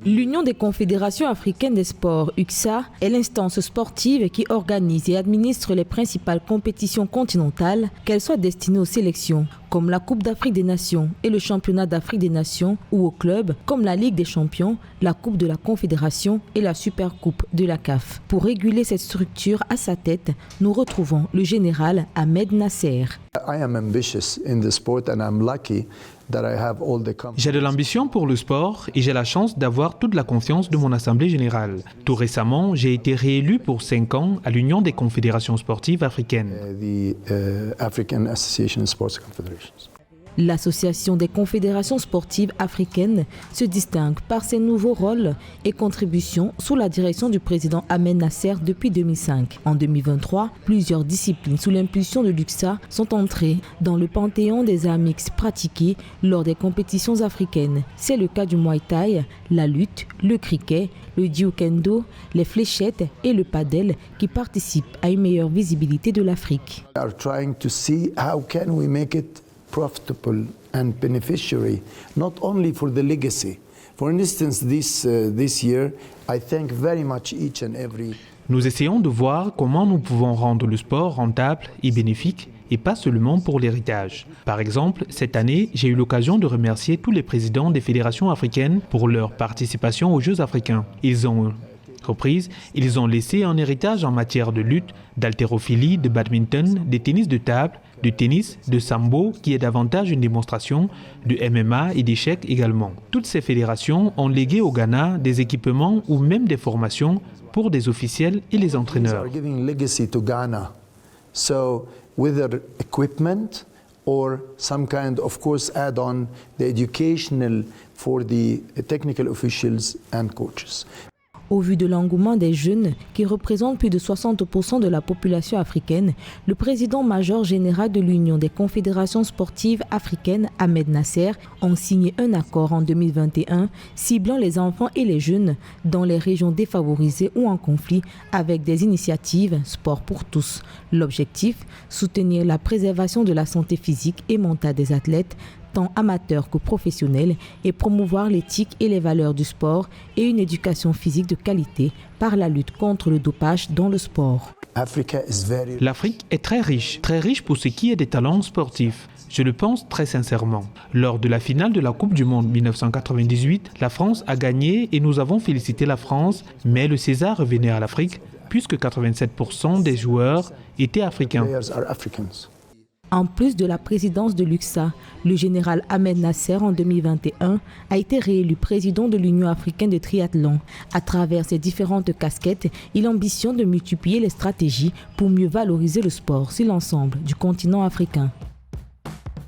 L'Union des confédérations africaines des sports, UCSA, est l'instance sportive qui organise et administre les principales compétitions continentales, qu'elles soient destinées aux sélections, comme la Coupe d'Afrique des Nations et le Championnat d'Afrique des Nations, ou aux clubs, comme la Ligue des Champions, la Coupe de la Confédération et la Supercoupe de la CAF. Pour réguler cette structure à sa tête, nous retrouvons le général Ahmed Nasser. J'ai de l'ambition pour le sport et j'ai la chance d'avoir toute la confiance de mon Assemblée générale. Tout récemment, j'ai été réélu pour 5 ans à l'Union des confédérations sportives africaines. L'Association des confédérations sportives africaines se distingue par ses nouveaux rôles et contributions sous la direction du président Ahmed Nasser depuis 2005. En 2023, plusieurs disciplines sous l'impulsion de l'UCSA sont entrées dans le panthéon des arts mixtes pratiqués lors des compétitions africaines. C'est le cas du Muay Thai, la lutte, le cricket, le Jiu-Kendo, les fléchettes et le padel qui participent à une meilleure visibilité de l'Afrique. Profitable and beneficiary, not only for the legacy. For instance, this year, I thank very much each and every. Nous essayons de voir comment nous pouvons rendre le sport rentable et bénéfique, et pas seulement pour l'héritage. Par exemple, cette année, j'ai eu l'occasion de remercier tous les présidents des fédérations africaines pour leur participation aux Jeux africains. Ils ont laissé un héritage en matière de lutte, d'haltérophilie, de badminton, de tennis de table, de tennis, de sambo, qui est davantage une démonstration, de MMA et d'échecs également. Toutes ces fédérations ont légué au Ghana des équipements ou même des formations pour des officiels et les entraîneurs. So, whether equipment or some kind of course add-on, the educational for the technical officials and coaches. Au vu de l'engouement des jeunes, qui représentent plus de 60% de la population africaine, le président-major général de l'Union des confédérations sportives africaines, Ahmed Nasser, a signé un accord en 2021 ciblant les enfants et les jeunes dans les régions défavorisées ou en conflit avec des initiatives Sport pour tous. L'objectif, soutenir la préservation de la santé physique et mentale des athlètes, tant amateurs que professionnels, et promouvoir l'éthique et les valeurs du sport et une éducation physique de qualité par la lutte contre le dopage dans le sport. L'Afrique est très riche pour ce qui est des talents sportifs. Je le pense très sincèrement. Lors de la finale de la Coupe du Monde 1998, la France a gagné et nous avons félicité la France, mais le César revenait à l'Afrique puisque 87% des joueurs étaient africains. En plus de la présidence de l'UCSA, le général Ahmed Nasser en 2021 a été réélu président de l'Union africaine de triathlon. À travers ses différentes casquettes, il ambitionne de multiplier les stratégies pour mieux valoriser le sport sur l'ensemble du continent africain.